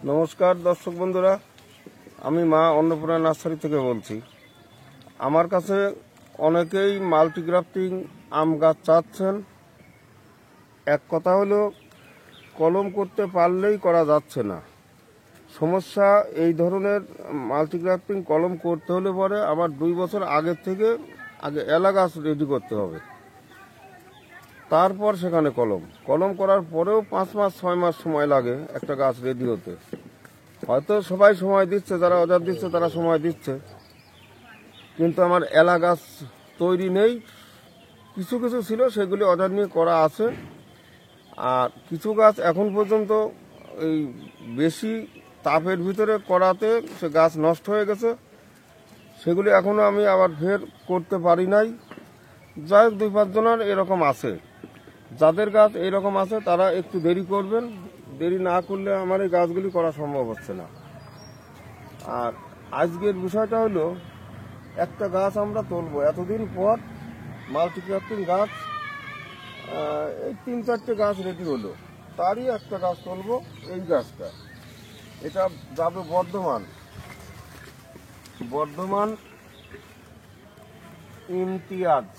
নমস্কার দর্শক বন্ধুরা, আমি মা অন্নপূর্ণা নার্সারি থেকে বলছি। আমার কাছে অনেকেই মাল্টিগ্রাফটিং আম গাছ চাচ্ছেন। এক কথা হলো, কলম করতে পারলেই করা যাচ্ছে না। সমস্যা এই ধরনের মাল্টিগ্রাফটিং কলম করতে হলে পরে আমার 2 বছর আগের থেকে আগে এলা গাছ রেডি করতে হবে, তারপর সেখানে কলম করার পরেও 5 মাস 6 মাস সময় লাগে একটা গাছ রেডি হতে। হয়তো সবাই সময় দিচ্ছে, যারা অর্ডার দিচ্ছে তারা সময় দিচ্ছে, কিন্তু আমার এলা গাছ তৈরি নেই। কিছু কিছু ছিল, সেগুলি অর্ডার নিয়ে করা আছে। আর কিছু গাছ এখন পর্যন্ত এই বেশি তাপের ভিতরে করাতে সে গাছ নষ্ট হয়ে গেছে, সেগুলি এখনও আমি আবার ফের করতে পারি নাই। যাই হোক, 2-5 জনের এরকম আছে। যাদের গাছ এইরকম আছে তারা একটু দেরি করবেন। দেরি না করলে আমার এই গাছগুলি করা সম্ভব হচ্ছে না। আর আজকের বিষয়টা হলো, একটা গাছ আমরা তুলব এতদিন পর, মাল্টিগ্রাফটিং গাছ। এই 3-4টে গাছ রেডি হলো, তারই একটা গাছ তুলব। এই গাছটা, এটা যাবে বর্ধমান ইমতিয়াজ।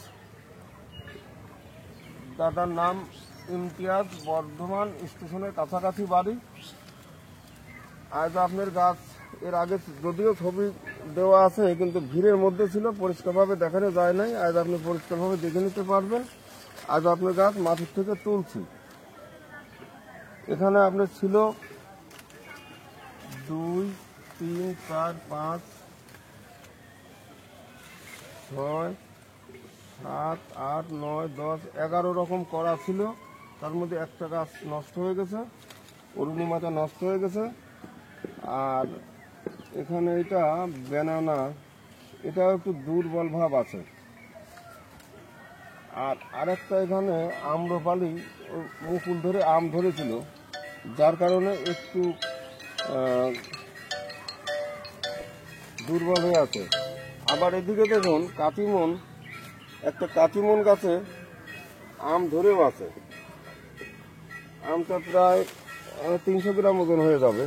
দাদার নাম ইমতিয়াজ, বর্ধমান স্টেশনের কাছাকাছি বাড়ি। আজ আপনার গাছ এর আগে যদিও ছবি দেওয়া আছে, কিন্তু ভিড়ের মধ্যে ছিল, পরিষ্কারভাবে দেখানো যায় নাই। আজ আপনি পরিষ্কারভাবে দেখে নিতে পারবেন। আজ আপনার গাছ মাটির থেকে তুলছি। এখানে আপনার ছিল 2, 3, 4, 5, 6, 7, 8, 9, 10, 11 রকম করা ছিল। তার মধ্যে একটা গাছ নষ্ট হয়ে গেছে, অরুণিমাটা নষ্ট হয়ে গেছে। আর এখানে এটা ব্যানানা, এটা একটু দুর্বল ভাব আছে। আর আরেকটা এখানে আম্রপালি, মুকুল ধরে আম ধরেছিল, যার কারণে একটু দুর্বল হয়ে আছে। আবার এদিকে দেখুন কাটিমন, একটা কাটিমন গাছে আম ধরেও আছে। আমটা প্রায় 300 গ্রাম ওজন হয়ে যাবে।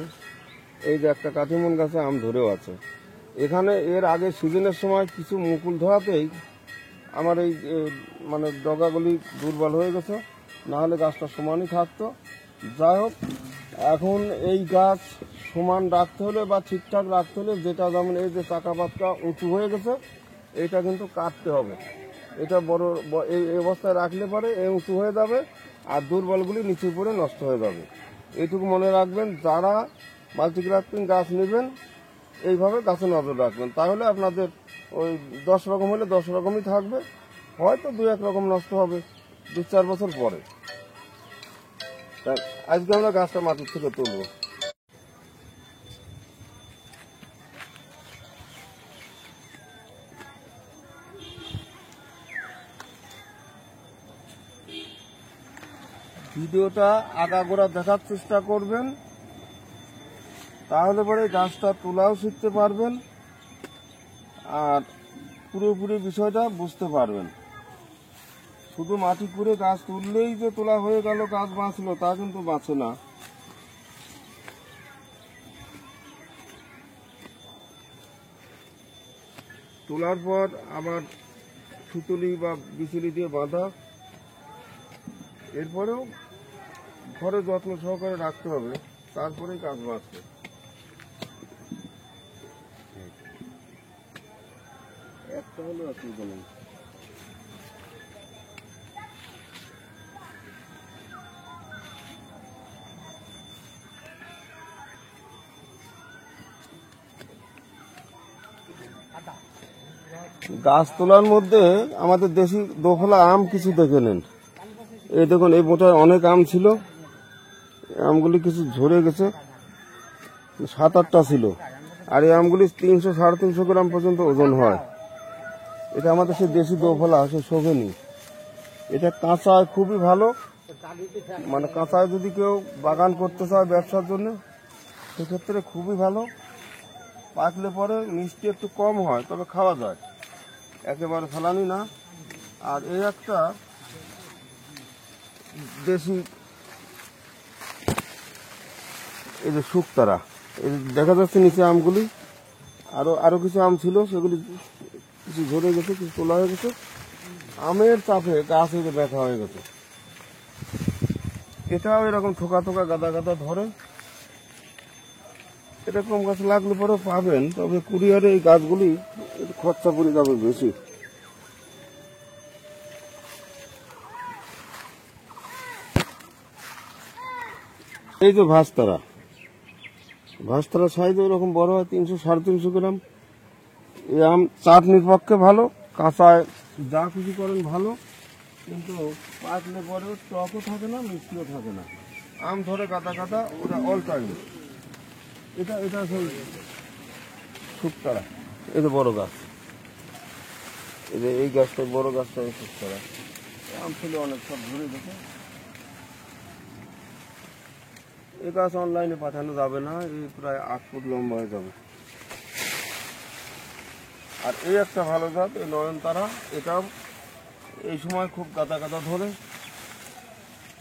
এই যে একটা কাটিমন গাছে আম ধরেও আছে। এখানে এর আগে সিজনের সময় কিছু মুকুল ধরাতেই আমার এই মানে ডগাগুলি দুর্বল হয়ে গেছে, নাহলে গাছটা সমানই থাকতো। যাই হোক, এখন এই গাছ সমান রাখতে হলে বা ঠিকঠাক রাখতে হলে, যেটা যেমন এই যে চাকা পাতটা উঁচু হয়ে গেছে, এটা কিন্তু কাটতে হবে। এটা বড় এই অবস্থায় রাখলে পরে এ উঁচু হয়ে যাবে, আর দুর্বলগুলি নিচু পড়ে নষ্ট হয়ে যাবে। এইটুকু মনে রাখবেন, যারা মাল্টিগ্রাফটিং গাছ নেবেন এইভাবে গাছে নজর রাখবেন। তাহলে আপনাদের ওই 10 রকম হলে 10 রকমই থাকবে, হয়তো 2-1 রকম নষ্ট হবে 2-4 বছর পরে। তাই আজকে আমরা গাছটা মাটির থেকে তুলব। ভিডিওটা আগাগোড়া দেখার চেষ্টা করবেন, তাহলে পরে গাছটা তোলাও শিখতে পারবেন আর পুরোপুরি বিষয়টা বুঝতে পারবেন। শুধু মাটি খুঁড়ে গাছ তুললেই যে তোলা হয়ে গেল, গাছ বাঁচলো, তা কিন্তু বাঁচে না। তোলার পর আবার সুতুলি বা বিচুলি দিয়ে বাঁধা, এরপরেও ঘরে যত্ন সহকারে রাখতে হবে, তারপরেই গাছ বাঁচবে। একটা হলো অসুবিধা নেই। গাছ তোলার মধ্যে আমাদের দেশি দোফলা আম কিছু দেখে নেন। এই দেখুন, এই বোটায় অনেক আম ছিল, আমগুলি কিছু ঝরে গেছে, 7-8টা ছিল। আর এই আমগুলি 300-350 গ্রাম পর্যন্ত ওজন হয়। এটা আমাদের সে দেশি দোফলা, সে শোভেনি। এটা কাঁচায় খুবই ভালো, মানে কাঁচায় যদি কেউ বাগান করতে চায় ব্যবসার জন্য, সেক্ষেত্রে খুবই ভালো। পাকলে পরে মিষ্টি একটু কম হয়, তবে খাওয়া যায়, একেবারে ফেলানি না। আর এই একটা দেশি এই যে শুকতারা, এই যে দেখা যাচ্ছে নিচে আমগুলি, আরো কিছু আম ছিল, সেগুলি কিছু ঝরে গেছে, কিছু তোলা হয়ে গেছে। আমের চাপে গাছ এই যে ব্যথা হয়ে গেছে। এটাও এরকম থোকা থোকা গাদা গাদা ধরে। এরকম গাছ লাগলে পরেও পাবেন, তবে কুরিয়ারে এই গাছগুলি একটু খরচা পড়ে যাবে বেশি। এই যে ভাস্তারা সাইজ ওরকম বড় হয়, 300-350 গ্রাম। এই আম চাটনির পক্ষে ভালো, কাঁচায় যা কিছু করেন ভালো, কিন্তু পাকলে পরেও টকও থাকে না, মিষ্টিও থাকে না। আম ধরে কাটা কাটা, ওটা অল টাইম। এটা সেই শুকতারা, এই যে বড় গাছ, এই যে এই গাছটা বড় গাছটা, এই শুকতারা আম ছিল অনেক, সব ঘুরে গেছে। এই গাছ অনলাইনে পাঠানো যাবে না, এই প্রায় 8 ফুট লম্বা হয়ে যাবে। আর এই একটা ভালো জাত, এই নয়নতারা, এটাও এই সময় খুব গাদা গাদা ধরে,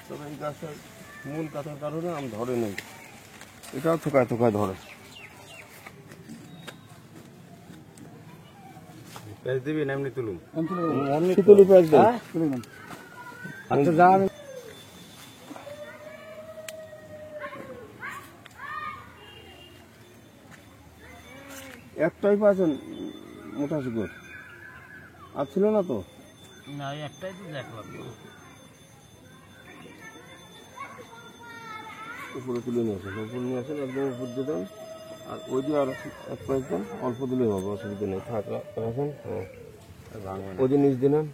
তবে এই গাছের মূল কাটার কারণে আম ধরে নেই। এটাও থোকায় থোকায় ধরে। প্যাচ দিবি না এমনি তুলুম? শীতলি প্যাচ দেন। আচ্ছা যা। একটাই পাচ্ছেন মোটা শিকড়, আর ছিল না তো? না, একটাই তো দেখলাম। উপরে তুলে নিয়ে আসেন, উপরে নিয়ে আসেন, একদম উপর দিয়ে দেন। আর ওই দিয়ে আর এক পাঁচ দেন, অল্প দিলেই হবে, অসুবিধা নেই। থাক রাখেন। হ্যাঁ, ওই যে নিচ দিলেন,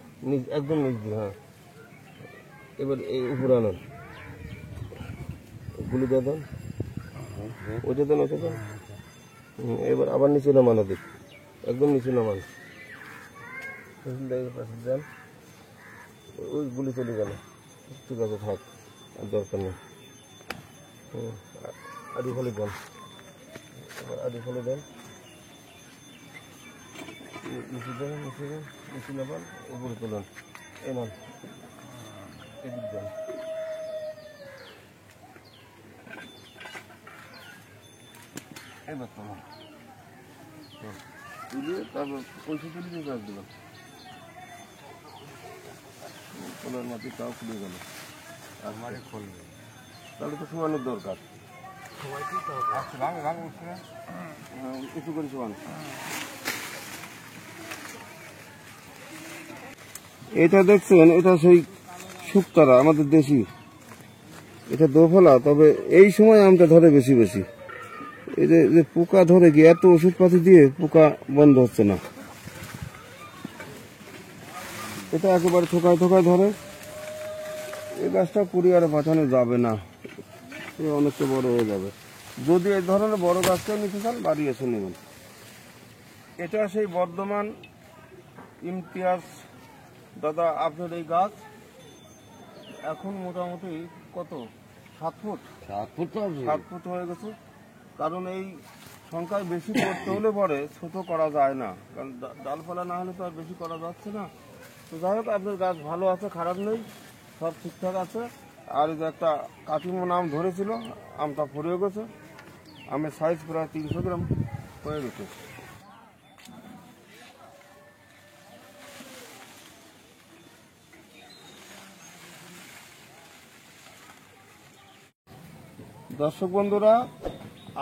একদম নিচ দিয়ে। হ্যাঁ, এবার এই উপরে আনেন, গুলি দিয়ে দেন, ওইটা দেন, ওইটা দেন। এবার আবার নিচে নামান, দিক একদম নিচে নামান, দেন। ওই গুলি চলে গেল, ঠিক আছে, থাক, আর দরকার নেই। আদি ফলে দেন, এবার আদি ফলে দেন, নিচে দেন, নিচে দেন, নিচে নেবেন, উপরে তুলেন, এই নেন, এদিক দেন। এবার তোমার তুলিয়ে তারপর পয়সা তুলিয়ে গাছ দিলাম, তোলার মাটি তাও খুলে গেল। আর মাটি খুলবে, তাহলে তো শোয়ানোর দরকার। কিছু করে শোয়ান। এটা দেখছেন, এটা সেই শুকতারা, আমাদের দেশি, এটা দোফলা। তবে এই সময় আমটা ধরে বেশি বেশি। এই যে পোকা ধরে গিয়ে এত ওষুধপাতি দিয়ে পোকা বন্ধ হচ্ছে না। এটা একেবারে থোকায় থোকায় ধরে। এই গাছটা কুরিয়ারে পাঠানো যাবে না, অনেকটা বড় হয়ে যাবে। যদি এই ধরনের বড় গাছটা নিতে চান, বাড়ি এসে নেবেন। এটা সেই বর্ধমান ইমতিয়াজ দাদা আপনার এই গাছ এখন মোটামুটি কত, 7 ফুট? 7 ফুট হয়ে গেছে। কারণ এই সংখ্যায় বেশি করতে হলে পরে ছোট করা যায় না, কারণ ডালপালা না হলে তো আর বেশি করা যাচ্ছে না। তো যাই হোক, আপনার গাছ ভালো আছে, খারাপ নেই, সব ঠিকঠাক আছে। আর এই যে একটা কাটিমন আম ধরেছিল, আমটা ফরিয়ে গেছে। আমের সাইজ প্রায় 300 গ্রাম হয়ে গেছে। দর্শক বন্ধুরা,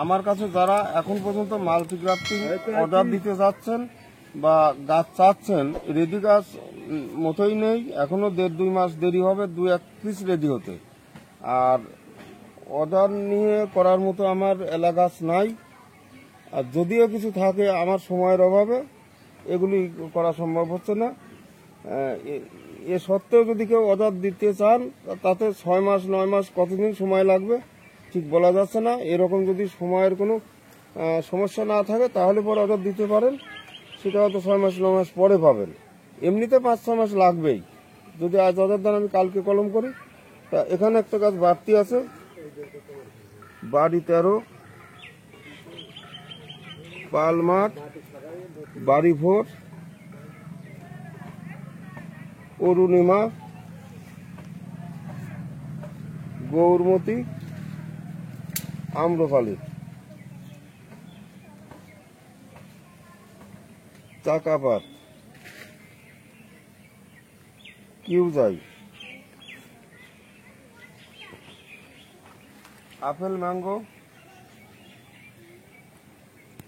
আমার কাছে যারা এখন পর্যন্ত মাল্টিগ্রাফটিং অর্ডার দিতে যাচ্ছেন বা গাছ চাচ্ছেন, রেডি গাছ মতোই নেই, এখনো 1.5-2 মাস দেরি হবে 2-1 পিস রেডি হতে। আর অর্ডার নিয়ে করার মতো আমার এলা গাছ নাই। আর যদিও কিছু থাকে, আমার সময়ের অভাবে এগুলি করা সম্ভব হচ্ছে না। এ সত্ত্বেও যদি কেউ অর্ডার দিতে চান, তাতে 6 মাস 9 মাস কতদিন সময় লাগবে ঠিক বলা যাচ্ছে না। এরকম যদি সময়ের কোনো সমস্যা না থাকে, তাহলে পরে অর্ডার দিতে পারেন। সেটা হয়তো 6 মাস 9 মাস পরে পাবেন। এমনিতে 5-6 মাস লাগবেই। যদি আজ অর্ডার দেন, আমি কালকে কলম করি। তা এখানে একটা গাছ বাড়তি আছে, বাড়ি 13, পালমাঠ, বাড়ি 4, Arunima, Gourmati, Amrapali, Chakapat, Kiojai, apple, mango,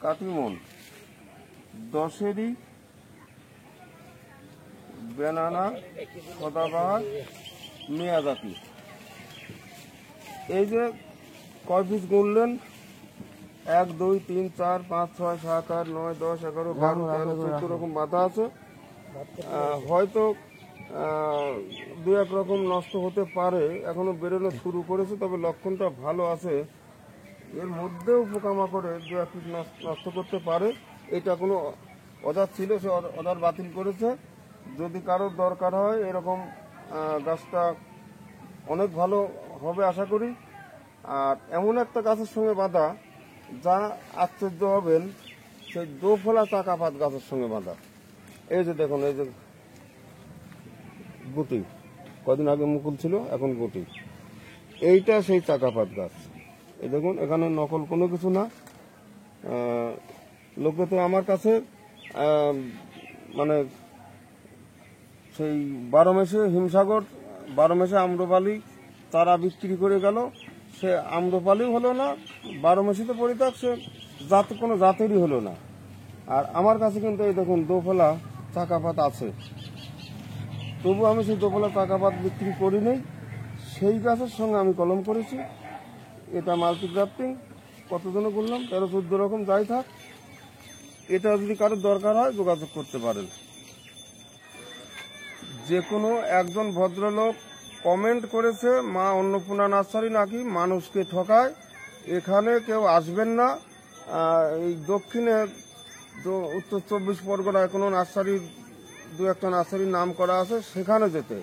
Katimon, Dasheri, banana, Sadabahar, Miyazaki. এই যে কয় পিস গুনলেন, 1 2 3 4 5 6 7 8 9 10 11 12 13 14 রকম বাধা আছে। হয়তো দু এক রকম নষ্ট হতে পারে, এখনো বেরোনো শুরু করেছে, তবে লক্ষণটা ভালো আছে। এর মধ্যেও পোকামাকড়ে দু এক পিস নষ্ট করতে পারে। এটা কোনো অর্ডার ছিল, সে অর্ডার বাতিল করেছে। যদি কারোর দরকার হয় এরকম গাছটা অনেক ভালো হবে আশা করি। আর এমন একটা গাছের সঙ্গে বাঁধা যা আশ্চর্য হবেন, সেই দোফলা চাকাপাত গাছের সঙ্গে বাঁধা। এই যে দেখুন, এই যে গুটি, কদিন আগে মুকুল ছিল, এখন গুটি। এইটা সেই চাকাপাত গাছ। এই দেখুন, এখানে নকল কোনো কিছু না। লোকে তো আমার কাছে মানে সেই 12 মাসে হিমসাগর, 12 মাসে আম্রপালি তারা বিক্রি করে গেল। সে আম্রপালিও হলো না, 12 মাসিতে পরিত্যাগ, সে জাত কোনো জাতেরই হলো না। আর আমার কাছে কিন্তু এই দেখুন দোফলা চাকাপাত আছে, তবু আমি সেই দোফলা চাকাপাত বিক্রি করি নেই। সেই গাছের সঙ্গে আমি কলম করেছি। এটা মাল্টিগ্রাফটিং, কতজনে করলাম, 13-14 রকম যাই থাক। এটা যদি কারোর দরকার হয় যোগাযোগ করতে পারেন। যে কোনো একজন ভদ্রলোক কমেন্ট করেছে, মা অন্নপূর্ণা নার্সারি নাকি মানুষকে ঠকায়, এখানে কেউ আসবেন না। এই দক্ষিণে উত্তর 24 পরগনায় কোনো নার্সারির, দু একটা নার্সারির নাম করা আছে, সেখানে যেতে।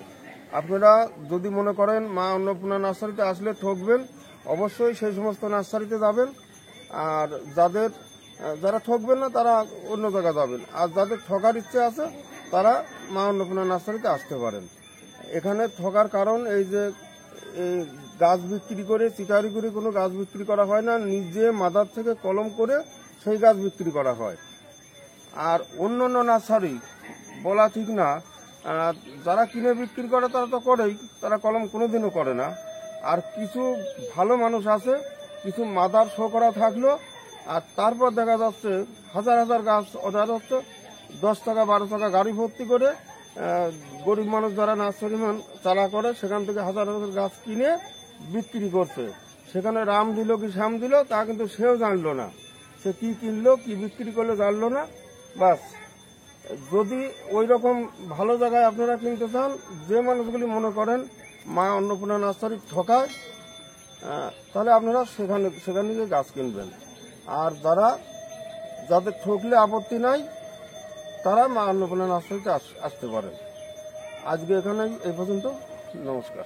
আপনারা যদি মনে করেন মা অন্নপূর্ণা নার্সারিতে আসলে ঠকবেন, অবশ্যই সেই সমস্ত নার্সারিতে যাবেন। আর যারা ঠকবেন না তারা অন্য জায়গায় যাবেন। আর যাদের ঠকার ইচ্ছে আছে তারা মা অন্নপূর্ণা নার্সারিতে আসতে পারেন। এখানে ঠকার কারণ এই যে এই গাছ বিক্রি করে, চিটারি করে কোনো গাছ বিক্রি করা হয় না, নিজে মাদার থেকে কলম করে সেই গাছ বিক্রি করা হয়। আর অন্য অন্য নার্সারি বলা ঠিক না, যারা কিনে বিক্রি করে তারা তো করেই, তারা কলম কোনোদিনও করে না। আর কিছু ভালো মানুষ আছে, কিছু মাদার শো করা থাকলো, আর তারপর দেখা যাচ্ছে হাজার হাজার গাছ অর্ডার হচ্ছে, 10 টাকা 12 টাকা গাড়ি ভর্তি করে গরিব মানুষ যারা নার্সারি চালা করে সেখান থেকে হাজার হাজার গাছ কিনে বিক্রি করছে। সেখানে রাম দিল কি শ্যাম দিল তা কিন্তু সেও জানলো না, সে কি কিনলো কি বিক্রি করলো জানলো না। বাস, যদি ওই রকম ভালো জায়গায় আপনারা কিনতে চান, যে মানুষগুলি মনে করেন মা অন্নপূর্ণা নার্সারি ঠকায়, তাহলে আপনারা সেখানে গিয়ে গাছ কিনবেন। আর যাদের ঠকলে আপত্তি নাই, তারা মা অন্নপূর্ণা নার্সারিতে আসতে পারেন। আজকে এখানে এই পর্যন্ত, নমস্কার।